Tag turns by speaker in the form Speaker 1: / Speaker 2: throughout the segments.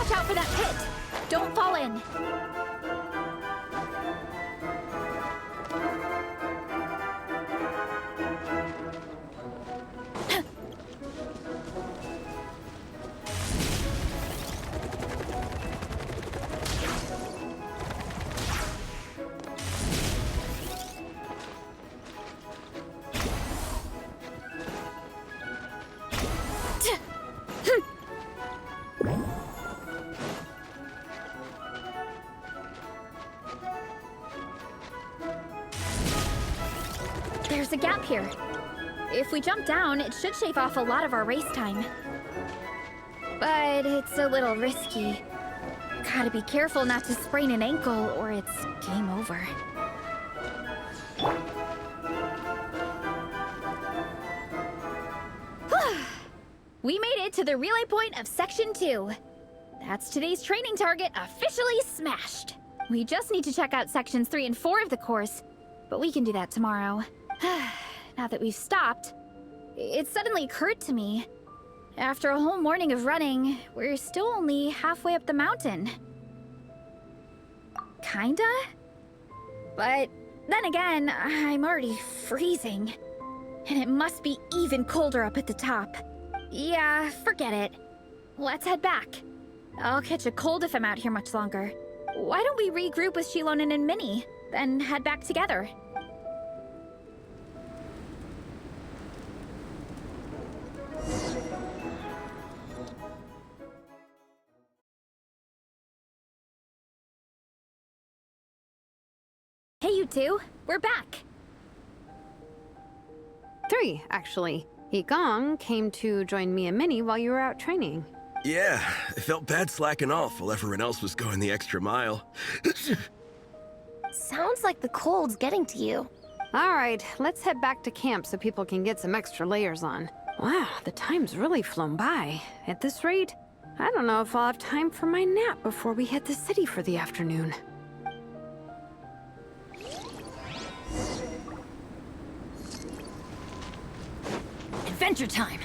Speaker 1: Watch out for that pit! Don't fall in. There's a gap here. If we jump down, it should shave off a lot of our race time. But it's a little risky. Gotta be careful not to sprain an ankle or it's game over. We made it to the relay point of Section 2. That's today's training target officially smashed. We just need to check out Sections 3 and 4 of the course, but we can do that tomorrow. Now that we've stopped, it suddenly occurred to me. After a whole morning of running, we're still only halfway up the mountain. Kinda? But then again, I'm already freezing. And it must be even colder up at the top. Yeah, forget it. Let's head back. I'll catch a cold if I'm out here much longer. Why don't we regroup with Xilonen and Minnie, then head back together? Hey, you two. We're back.
Speaker 2: 3, actually. Yigong came to join me and Minnie while you were out training.
Speaker 3: Yeah, I felt bad slacking off while everyone else was going the extra mile.
Speaker 4: Sounds like the cold's getting to you.
Speaker 2: All right, let's head back to camp so people can get some extra layers on. Wow, the time's really flown by. At this rate, I don't know if I'll have time for my nap before we hit the city for the afternoon.
Speaker 1: Adventure time!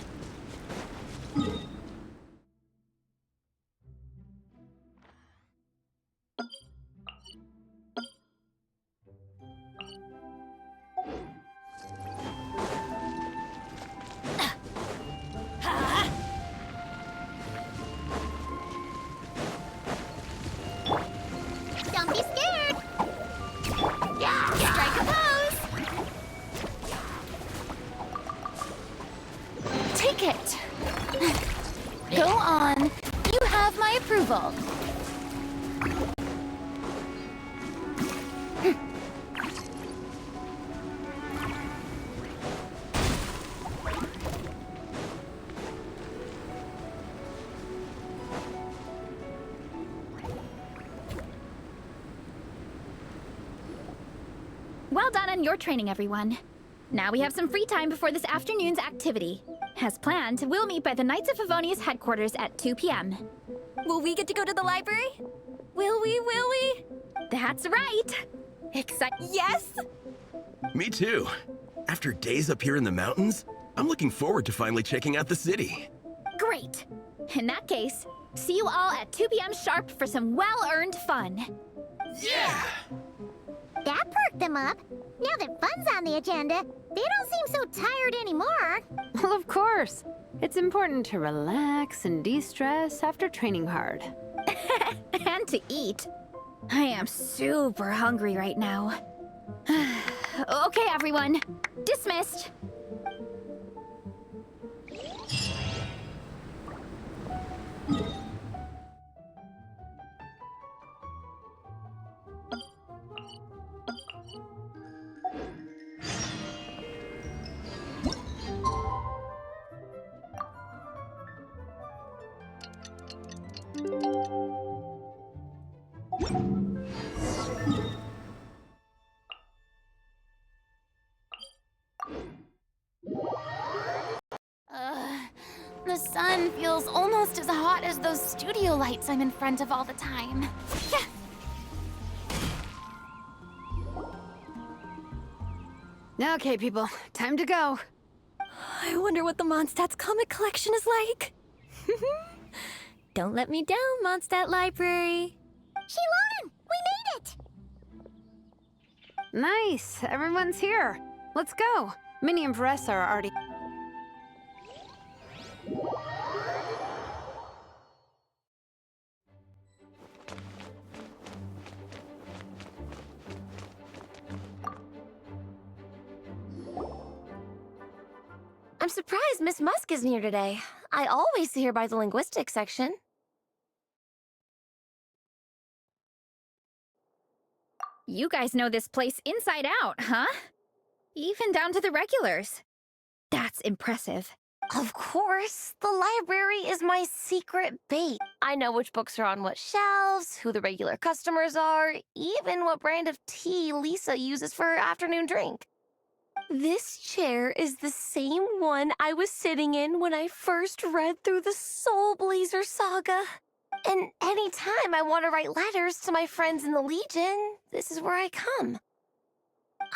Speaker 4: Don't be scared! Yeah! Strike a pose! Take it! Go on. You have my approval.
Speaker 1: Well done on your training, everyone. Now we have some free time before this afternoon's activity. As planned, we'll meet by the Knights of Favonius headquarters at 2 p.m.
Speaker 4: Will we get to go to the library? Will we?
Speaker 1: That's right!
Speaker 4: Yes!
Speaker 3: Me too. After days up here in the mountains, I'm looking forward to finally checking out the city.
Speaker 1: Great! In that case, see you all at 2 p.m. sharp for some well-earned fun.
Speaker 3: Yeah!
Speaker 4: That perked them up. Now that fun's on the agenda, they don't seem so tired anymore.
Speaker 2: Well, of course. It's important to relax and de-stress after training hard.
Speaker 1: And to eat. I am super hungry right now. Okay, everyone. Dismissed.
Speaker 4: The sun feels almost as hot as those studio lights I'm in front of all the time.
Speaker 2: Okay, people, time to go.
Speaker 4: I wonder what the Mondstadt's comic collection is like.
Speaker 5: Don't let me down, Mondstadt Library.
Speaker 4: Shilonen, we made it!
Speaker 2: Nice, everyone's here. Let's go. Minnie and Vanessa are already...
Speaker 5: I'm surprised Miss Musk isn't here today. I always see her by the linguistics section.
Speaker 1: You guys know this place inside out, huh? Even down to the regulars. That's impressive.
Speaker 5: Of course, the library is my secret bait. I know which books are on what shelves, who the regular customers are, even what brand of tea Lisa uses for her afternoon drink. This chair is the same one I was sitting in when I first read through the Soul Blazer saga. And anytime I want to write letters to my friends in the Legion, this is where I come.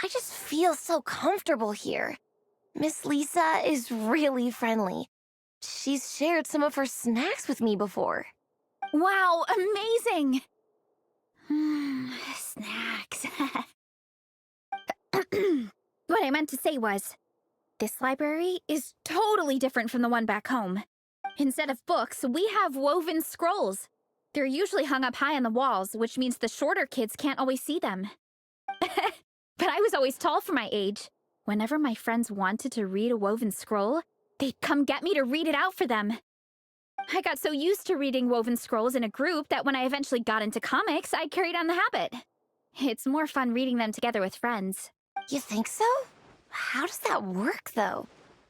Speaker 5: I just feel so comfortable here. Miss Lisa is really friendly. She's shared some of her snacks with me before.
Speaker 1: Wow, amazing! Snacks. What I meant to say was, this library is totally different from the one back home. Instead of books, we have woven scrolls. They're usually hung up high on the walls, which means the shorter kids can't always see them. But I was always tall for my age. Whenever my friends wanted to read a woven scroll, they'd come get me to read it out for them. I got so used to reading woven scrolls in a group that when I eventually got into comics, I carried on the habit. It's more fun reading them together with friends.
Speaker 5: You think so? How does that work, though?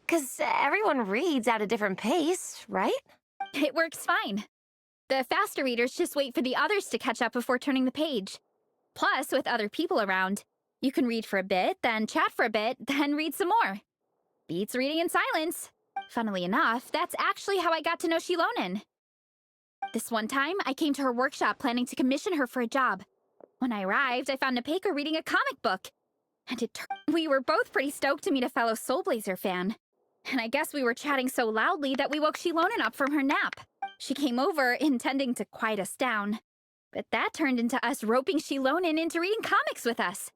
Speaker 5: 'Cause everyone reads at a different pace, right?
Speaker 1: It works fine. The faster readers just wait for the others to catch up before turning the page. Plus, with other people around, you can read for a bit, then chat for a bit, then read some more. Beats reading in silence. Funnily enough, that's actually how I got to know Shilonen. This one time, I came to her workshop planning to commission her for a job. When I arrived, I found Nepeka reading a comic book. And we were both pretty stoked to meet a fellow Soul Blazer fan. And I guess we were chatting so loudly that we woke Shilonen up from her nap. She came over, intending to quiet us down. But that turned into us roping Shilonen into reading comics with us.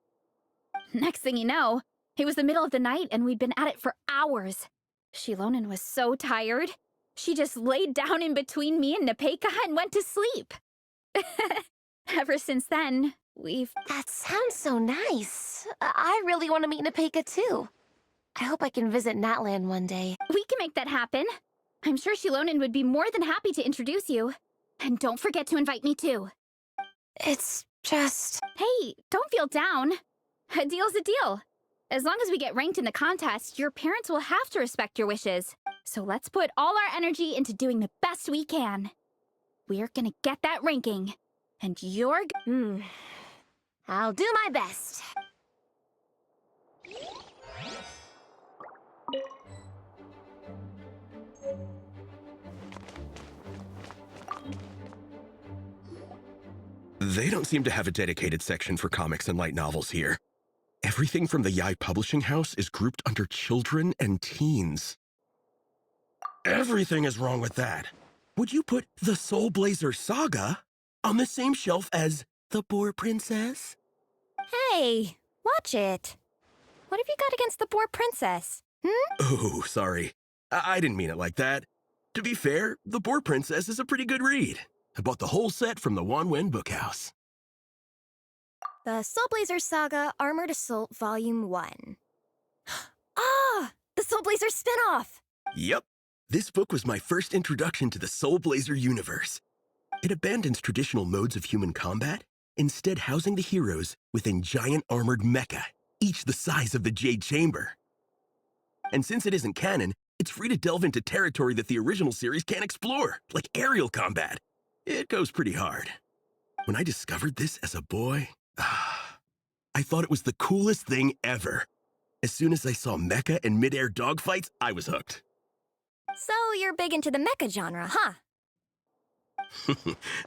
Speaker 1: Next thing you know, it was the middle of the night and we'd been at it for hours. Shilonen was so tired. She just laid down in between me and Nepeka and went to sleep. Ever since then, we've...
Speaker 5: That sounds so nice. I really want to meet Nepeka, too. I hope I can visit Natlan one day.
Speaker 1: We can make that happen. I'm sure Shilonen would be more than happy to introduce you. And don't forget to invite me, too.
Speaker 5: It's just...
Speaker 1: Hey, don't feel down. A deal's a deal. As long as we get ranked in the contest, your parents will have to respect your wishes. So let's put all our energy into doing the best we can. We're gonna get that ranking. And you're...
Speaker 5: I'll do my best.
Speaker 3: They don't seem to have a dedicated section for comics and light novels here. Everything from the Yai Publishing House is grouped under children and teens. Everything is wrong with that. Would you put the Soul Blazer Saga on the same shelf as The Boar Princess?
Speaker 5: Hey, watch it. What have you got against the Boar Princess?
Speaker 3: Oh, sorry. I didn't mean it like that. To be fair, The Boar Princess is a pretty good read. I bought the whole set from the Wanwen Bookhouse.
Speaker 5: The Soul Blazer Saga Armored Assault Volume 1. Ah! The Soul Blazer spinoff!
Speaker 3: Yep. This book was my first introduction to the Soul Blazer universe. It abandons traditional modes of human combat, instead housing the heroes within giant armored mecha, each the size of the Jade Chamber. And since it isn't canon, it's free to delve into territory that the original series can't explore, like aerial combat. It goes pretty hard. When I discovered this as a boy, I thought it was the coolest thing ever. As soon as I saw mecha and mid-air dogfights, I was hooked.
Speaker 5: So you're big into the mecha genre, huh?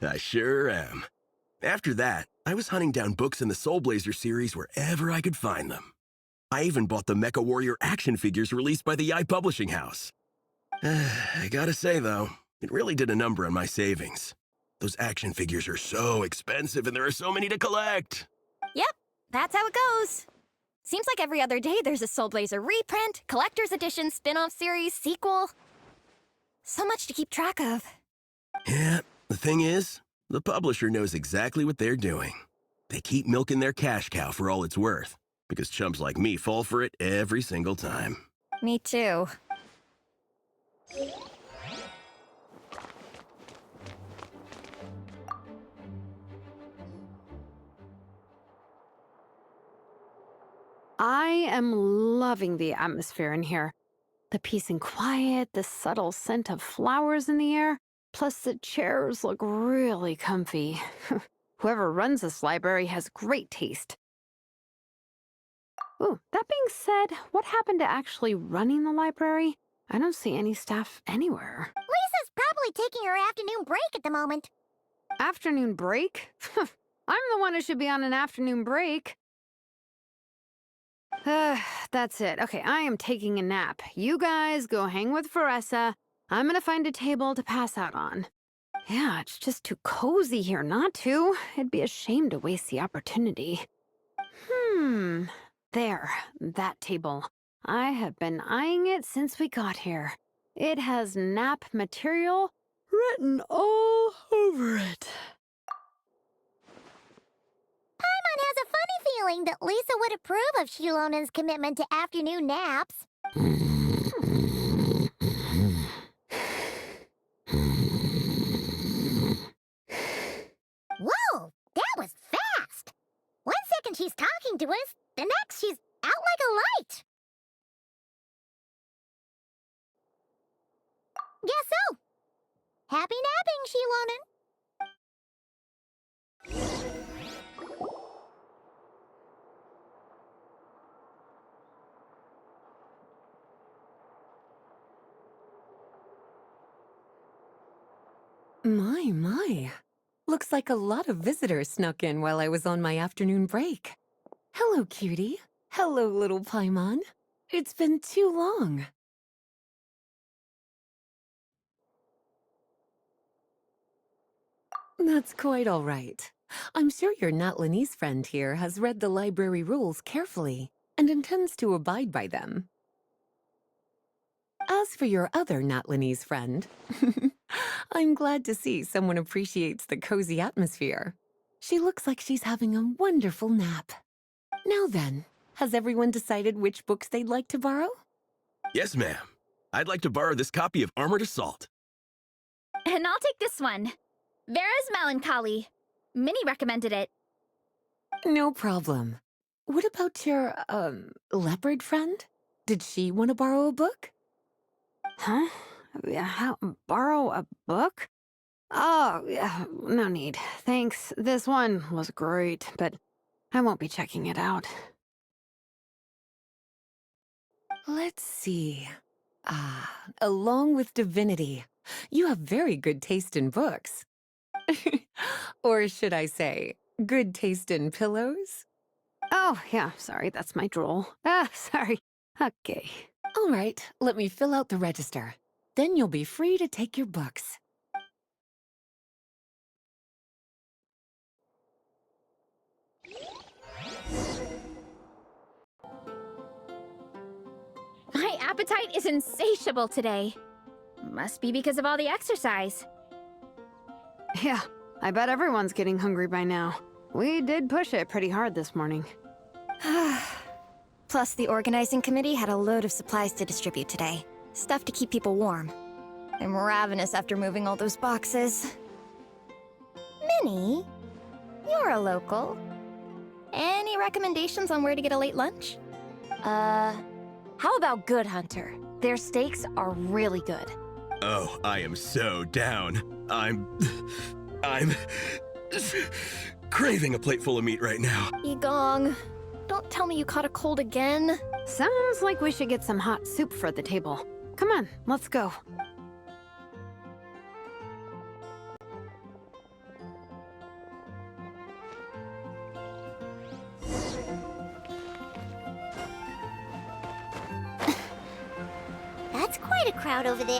Speaker 3: I sure am. After that, I was hunting down books in the Soul Blazer series wherever I could find them. I even bought the Mecha Warrior action figures released by the Yai Publishing House. I gotta say, though, It really did a number on my savings. Those action figures are so expensive and there are so many to collect.
Speaker 6: Yep, that's how it goes. Seems like every other day there's a Soul Blazer reprint, collector's edition, spin-off series, sequel. So much to keep track of.
Speaker 3: Yeah, the thing is, the publisher knows exactly what they're doing. They keep milking their cash cow for all it's worth, because chumps like me fall for it every single time.
Speaker 6: Me too.
Speaker 2: I am loving the atmosphere in here. The peace and quiet, the subtle scent of flowers in the air, plus the chairs look really comfy. Whoever runs this library has great taste. Ooh, that being said, what happened to actually running the library? I don't see any staff anywhere.
Speaker 4: Lisa's probably taking her afternoon break at the moment.
Speaker 2: Afternoon break? I'm the one who should be on an afternoon break. That's it. Okay, I am taking a nap. You guys go hang with Faressa. I'm gonna find a table to pass out on. Yeah, it's just too cozy here not to. It'd be a shame to waste the opportunity. There, that table. I have been eyeing it since we got here. It has nap material written all over it.
Speaker 4: Paimon has a funny feeling that Lisa would approve of Shilonen's commitment to afternoon naps. Whoa, that was fast! 1 second she's talking to us, the next she's out like a light. Guess so. Happy napping, Shilonen.
Speaker 7: My. Looks like a lot of visitors snuck in while I was on my afternoon break. Hello, cutie. Hello, little Paimon. It's been too long. That's quite all right. I'm sure your Natlanese friend here has read the library rules carefully and intends to abide by them. As for your other Natlanese friend, I'm glad to see someone appreciates the cozy atmosphere. She looks like she's having a wonderful nap. Now then, has everyone decided which books they'd like to borrow?
Speaker 3: Yes, ma'am. I'd like to borrow this copy of Armored Assault.
Speaker 1: And I'll take this one. Vera's Melancholy. Minnie recommended it.
Speaker 7: No problem. What about your, leopard friend? Did she want to borrow a book?
Speaker 2: Huh? Borrow a book? Oh, yeah, no need. Thanks. This one was great, but I won't be checking it out.
Speaker 7: Let's see. Along with Divinity, you have very good taste in books. Or should I say, good taste in pillows?
Speaker 2: Oh, yeah, sorry, that's my drool. Sorry. Okay.
Speaker 7: All right, let me fill out the register. Then you'll be free to take your books.
Speaker 1: My appetite is insatiable today. Must be because of all the exercise.
Speaker 2: Yeah, I bet everyone's getting hungry by now. We did push it pretty hard this morning.
Speaker 6: Plus, the organizing committee had a load of supplies to distribute today. Stuff to keep people warm. I'm ravenous after moving all those boxes. Minnie, you're a local. Any recommendations on where to get a late lunch?
Speaker 5: How about Good Hunter? Their steaks are really good.
Speaker 3: Oh, I am so down. I'm craving a plate full of meat right now.
Speaker 6: Yigong, don't tell me you caught a cold again.
Speaker 2: Sounds like we should get some hot soup for the table. Come on, let's go.
Speaker 4: That's quite a crowd over there.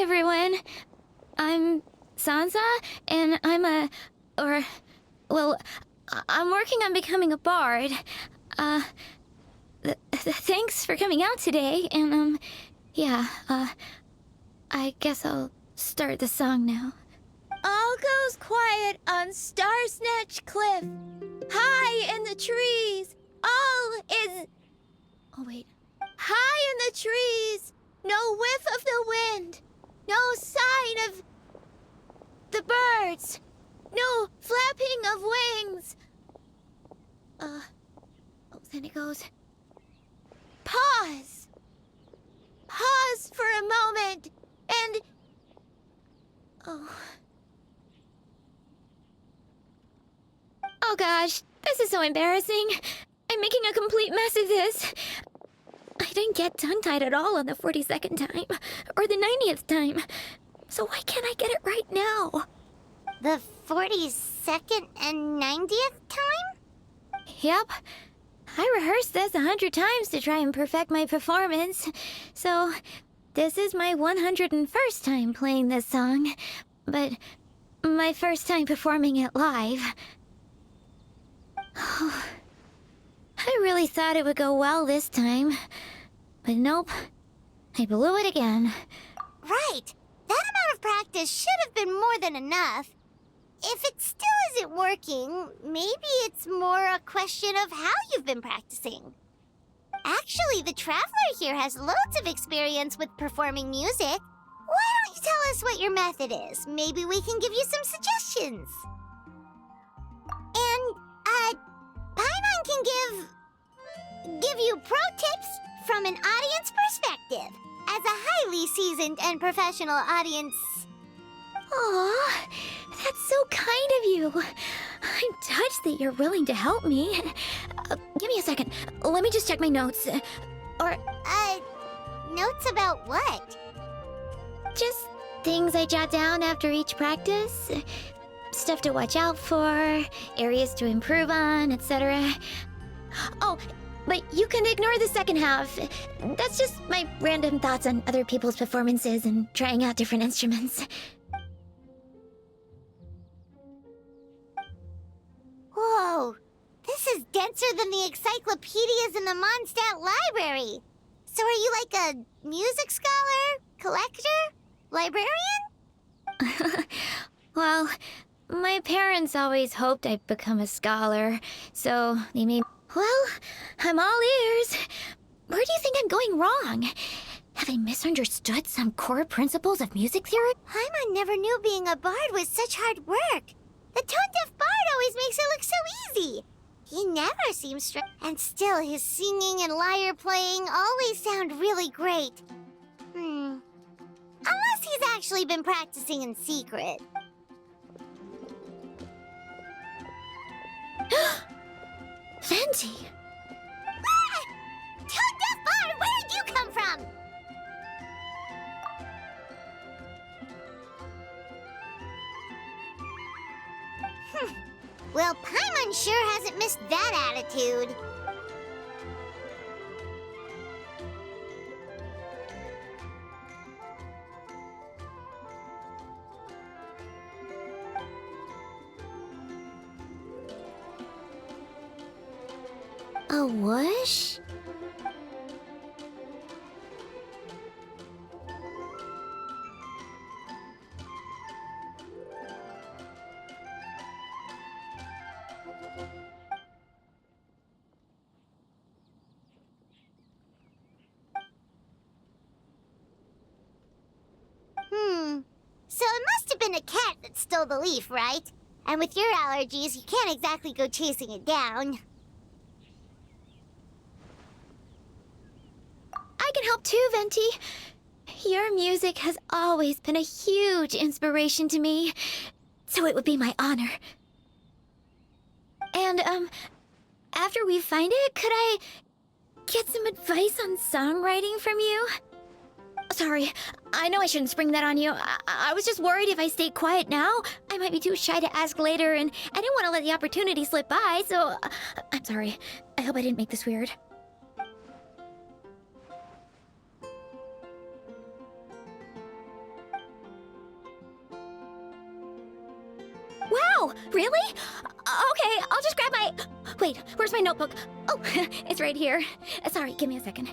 Speaker 1: Hi, everyone. I'm Sansa, and I'm working on becoming a bard. Thanks for coming out today, and, I guess I'll start the song now.
Speaker 8: All goes quiet on Starsnatch Cliff. High in the trees, all is... Oh, wait. High in the trees, no whiff of the wind, no sign of the birds, no flapping of wings. Then it goes... Pause. Pause for a moment, and...
Speaker 1: Oh gosh, this is so embarrassing. I'm making a complete mess of this. I didn't get tongue-tied at all on the 42nd time, or the 90th time. So why can't I get it right now?
Speaker 4: The 42nd and 90th time?
Speaker 1: Yep. I rehearsed this 100 times to try and perfect my performance. So, this is my 101st time playing this song, but my first time performing it live. I really thought it would go well this time, but nope. I blew it again.
Speaker 4: Right. That amount of practice should have been more than enough. If it still isn't working, maybe it's more a question of how you've been practicing. Actually, the Traveler here has loads of experience with performing music. Why don't you tell us what your method is? Maybe we can give you some suggestions. And, Paimon can give you pro tips from an audience perspective. As a highly seasoned and professional audience...
Speaker 1: Aw, that's so kind of you. I'm touched that you're willing to help me. Give me a second. Let me just check my notes.
Speaker 4: Notes about what?
Speaker 1: Just things I jot down after each practice. Stuff to watch out for, areas to improve on, etc. Oh, but you can ignore the second half. That's just my random thoughts on other people's performances and trying out different instruments.
Speaker 4: Whoa, this is denser than the encyclopedias in the Mondstadt library. So are you like a music scholar, collector, librarian?
Speaker 1: Well, my parents always hoped I'd become a scholar, so they made... Well, I'm all ears. Where do you think I'm going wrong? Have I misunderstood some core principles of music theory?
Speaker 4: Paimon never knew being a bard was such hard work. The tone-deaf bard always makes it look so easy. He never seems stressed. And still, his singing and lyre playing always sound really great. Unless he's actually been practicing in secret.
Speaker 1: Venti!
Speaker 4: Ah! Tone-deaf bard, where did you come from? Well, Paimon sure hasn't missed that attitude.
Speaker 1: A whoosh?
Speaker 4: So it must have been a cat that stole the leaf, right? And with your allergies, you can't exactly go chasing it down.
Speaker 1: I can help too, Venti. Your music has always been a huge inspiration to me, so it would be my honor. And, after we find it, could I get some advice on songwriting from you? Sorry, I know I shouldn't spring that on you. I was just worried if I stayed quiet now, I might be too shy to ask later, and I didn't want to let the opportunity slip by, so I'm sorry. I hope I didn't make this weird.
Speaker 6: No! Really? Okay, I'll just grab my... Wait, where's my notebook? Oh, it's right here. Sorry, give me a second.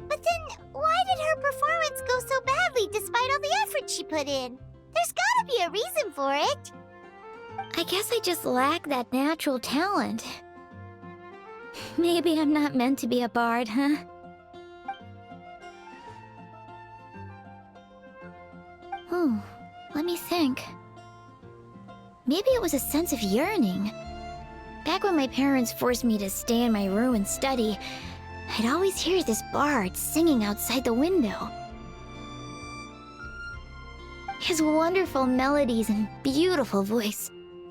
Speaker 4: But then, why did her performance go so badly despite all the effort she put in? There's gotta be a reason for it.
Speaker 6: I guess I just lack that natural talent. Maybe I'm not meant to be a bard, huh? Oh, let me think. Maybe it was a sense of yearning. Back when my parents forced me to stay in my room and study, I'd always hear this bard singing outside the window. His wonderful melodies and beautiful voice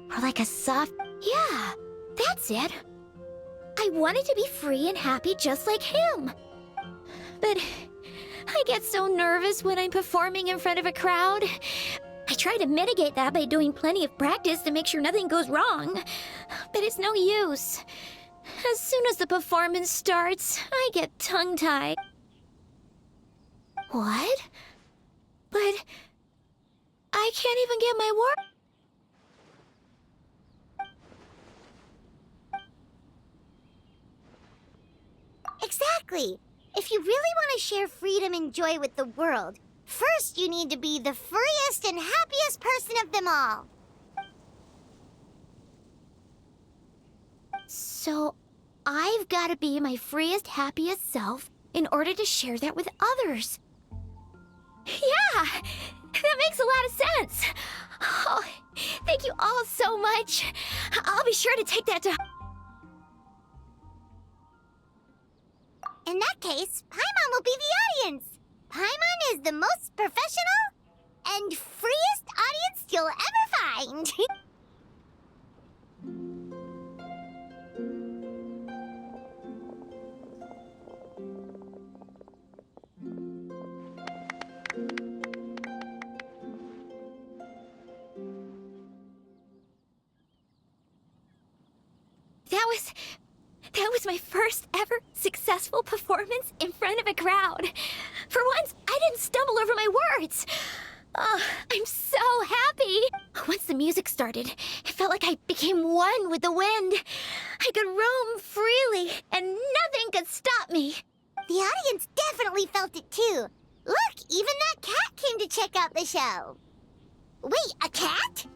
Speaker 6: were like a soft... Yeah, that's it. I wanted to be free and happy just like him. But I get so nervous when I'm performing in front of a crowd. I try to mitigate that by doing plenty of practice to make sure nothing goes wrong. But it's no use. As soon as the performance starts, I get tongue-tied. What? But I can't even get my word.
Speaker 4: Exactly. If you really want to share freedom and joy with the world, first you need to be the freest and happiest person of them all.
Speaker 6: So, I've got to be my freest, happiest self in order to share that with others. Yeah, that makes a lot of sense. Oh, thank you all so much. I'll be sure to take that to...
Speaker 4: In that case, Paimon will be the audience. Paimon is the most professional and freest audience you'll ever find.
Speaker 6: That was my first ever successful performance in front of a crowd. For once, I didn't stumble over my words. Oh, I'm so happy. Once the music started, it felt like I became one with the wind. I could roam freely, and nothing could stop me.
Speaker 4: The audience definitely felt it too. Look, even that cat came to check out the show. Wait, a cat?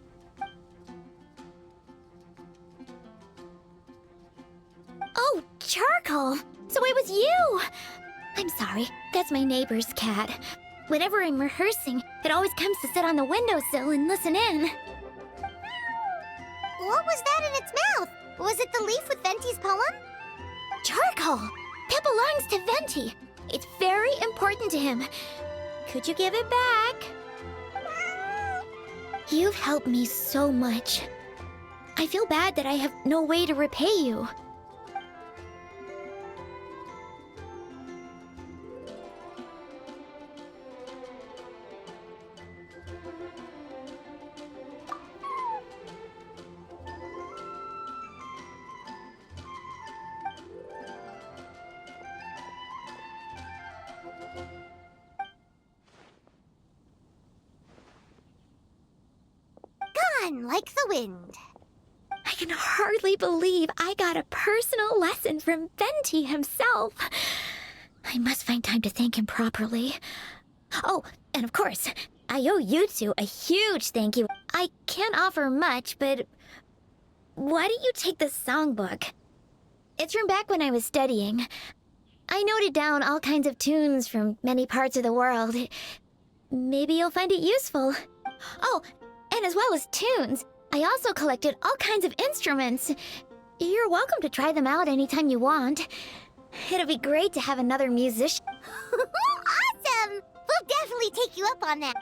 Speaker 6: Oh, Charcoal! So it was you! I'm sorry, that's my neighbor's cat. Whenever I'm rehearsing, it always comes to sit on the windowsill and listen in.
Speaker 4: What was that in its mouth? Was it the leaf with Venti's poem?
Speaker 6: Charcoal! That belongs to Venti. It's very important to him. Could you give it back? You've helped me so much. I feel bad that I have no way to repay you.
Speaker 4: Gone like the wind.
Speaker 6: I can hardly believe I got a personal lesson from Venti himself. I must find time to thank him properly. Oh, and of course, I owe you two a huge thank you. I can't offer much, but why don't you take this songbook? It's from back when I was studying. I noted down all kinds of tunes from many parts of the world. Maybe you'll find it useful. Oh, and as well as tunes, I also collected all kinds of instruments. You're welcome to try them out anytime you want. It'll be great to have another musician.
Speaker 4: Awesome! We'll definitely take you up on that.